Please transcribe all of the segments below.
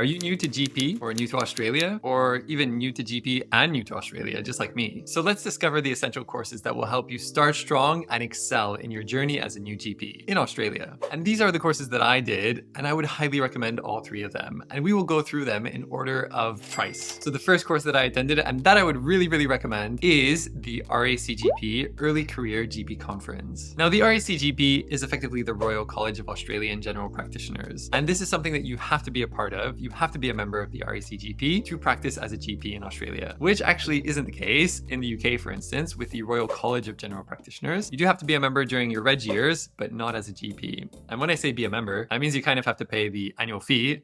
Are you new to GP or new to Australia or even new to GP and new to Australia, just like me? So let's discover the essential courses that will help you start strong and excel in your journey as a new GP in Australia. And these are the courses that I did, and I would highly recommend all three of them. And we will go through them in order of price. So the first course that I attended and that I would really recommend is the RACGP Early Career GP Conference. Now the RACGP is effectively the Royal College of Australian General Practitioners. And this is something that you have to be a part of. You have to be a member of the RACGP to practice as a GP in Australia, which actually isn't the case in the UK, for instance, with the Royal College of General Practitioners. You do have to be a member during your reg years, but not as a GP. And when I say be a member, that means you kind of have to pay the annual fee,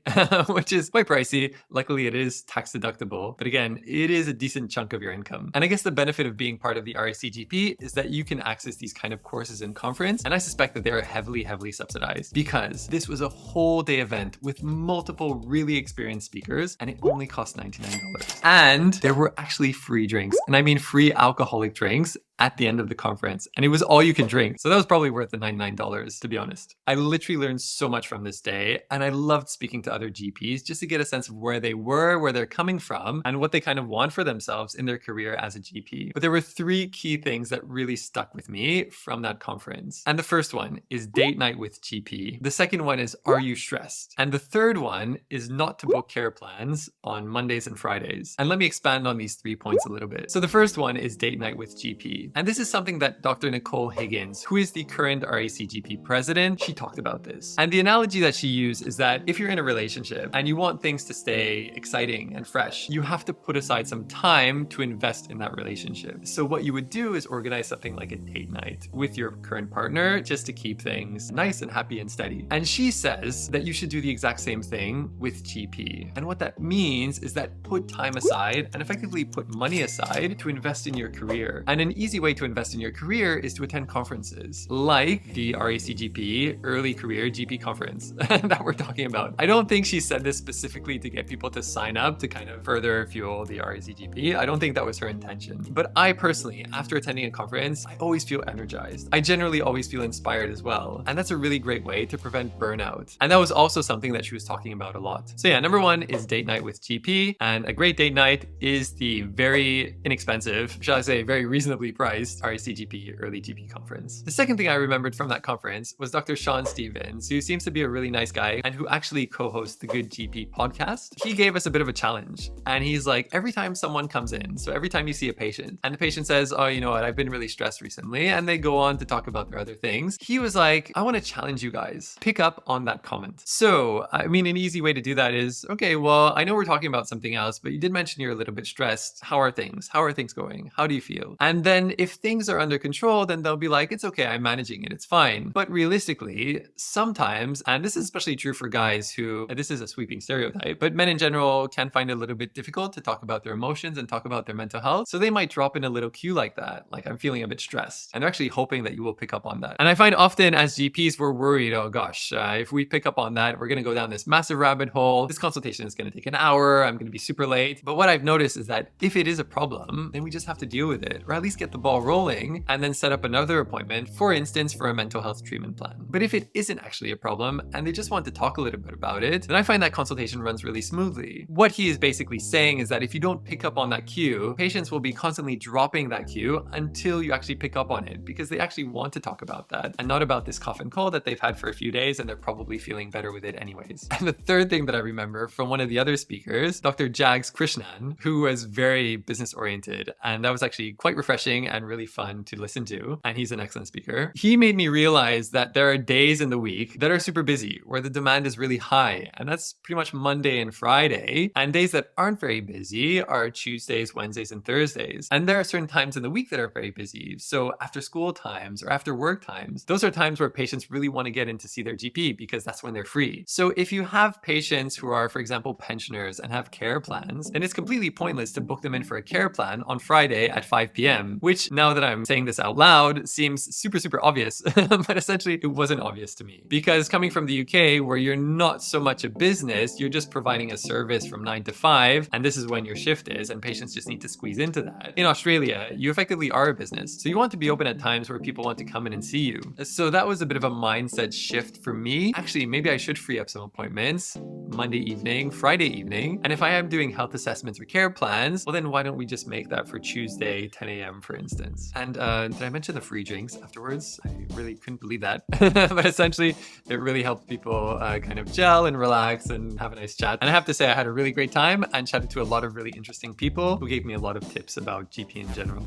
which is quite pricey. Luckily, it is tax deductible, but again, it is a decent chunk of your income. And I guess the benefit of being part of the RACGP is that you can access these kind of courses and conference, and I suspect that they're heavily subsidized because this was a whole day event with multiple really experienced speakers, and it only cost $99. And there were actually free drinks, and I mean free alcoholic drinks at the end of the conference, and it was all you can drink. So that was probably worth the $99, to be honest. I literally learned so much from this day, and I loved speaking to other GPs just to get a sense of where they were, where they're coming from, and what they kind of want for themselves in their career as a GP. But there were three key things that really stuck with me from that conference. And the first one is date night with GP. The second one is, are you stressed? And the third one is not to book care plans on Mondays and Fridays. And let me expand on these 3 points a little bit. So the first one is date night with GP. And this is something that Dr. Nicole Higgins, who is the current RACGP president, she talked about this. And the analogy that she used is that if you're in a relationship and you want things to stay exciting and fresh, you have to put aside some time to invest in that relationship. So what you would do is organize something like a date night with your current partner just to keep things nice and happy and steady. And she says that you should do the exact same thing with GP. And what that means is that put time aside and effectively put money aside to invest in your career. And an easy way to invest in your career is to attend conferences like the RACGP Early Career GP Conference that we're talking about. I don't think she said this specifically to get people to sign up to kind of further fuel the RACGP. I don't think that was her intention. But I personally, after attending a conference, I always feel energized. I generally always feel inspired as well. And that's a really great way to prevent burnout. And that was also something that she was talking about a lot. So yeah, number one is date night with GP. And a great date night is the very inexpensive, shall I say, very reasonably priced RACGP Early GP Conference. The second thing I remembered from that conference was Dr. Sean Stevens, who seems to be a really nice guy and who actually co-hosts the Good GP podcast. He gave us a bit of a challenge, and he's like, every time someone comes in, so every time you see a patient and the patient says, oh, you know what, I've been really stressed recently, and they go on to talk about their other things, he was like, I want to challenge you guys. Pick up on that comment. So, I mean, an easy way to do that is, okay, well, I know we're talking about something else, but you did mention you're a little bit stressed. How are things? How are things going? How do you feel? And then if things are under control, then they'll be like, it's okay, I'm managing it, it's fine. But realistically, sometimes, and this is especially true for guys who, this is a sweeping stereotype, but men in general can find it a little bit difficult to talk about their emotions and talk about their mental health. So they might drop in a little cue like that, like I'm feeling a bit stressed. And they're actually hoping that you will pick up on that. And I find often as GPs, we're worried, oh gosh, if we pick up on that, we're going to go down this massive rabbit hole. This consultation is going to take an hour. I'm going to be super late. But what I've noticed is that if it is a problem, then we just have to deal with it, or at least get the ball rolling and then set up another appointment, for instance, for a mental health treatment plan. But if it isn't actually a problem and they just want to talk a little bit about it, then I find that consultation runs really smoothly. What he is basically saying is that if you don't pick up on that cue, patients will be constantly dropping that cue until you actually pick up on it, because they actually want to talk about that and not about this cough and cold that they've had for a few days and they're probably feeling better with it anyways. And the third thing that I remember from one of the other speakers, Dr. Jags Krishnan, who was very business oriented, and that was actually quite refreshing and really fun to listen to, and he's an excellent speaker. He made me realize that there are days in the week that are super busy, where the demand is really high, and that's pretty much Monday and Friday, and days that aren't very busy are Tuesdays, Wednesdays, and Thursdays. And there are certain times in the week that are very busy, so after school times or after work times, those are times where patients really want to get in to see their GP because that's when they're free. So if you have patients who are, for example, pensioners and have care plans, then it's completely pointless to book them in for a care plan on Friday at 5 p.m., which which now that I'm saying this out loud seems super, super obvious, but essentially it wasn't obvious to me. Because coming from the UK, where you're not so much a business, you're just providing a service from 9 to 5, and this is when your shift is, and patients just need to squeeze into that. In Australia, you effectively are a business, so you want to be open at times where people want to come in and see you. So that was a bit of a mindset shift for me. Actually, maybe I should free up some appointments Monday evening, Friday evening, and if I am doing health assessments or care plans, well then why don't we just make that for Tuesday, 10 a.m. for instance. And did I mention the free drinks afterwards? I really couldn't believe that. But essentially, it really helped people kind of gel and relax and have a nice chat. And I have to say, I had a really great time and chatted to a lot of really interesting people who gave me a lot of tips about GP in general.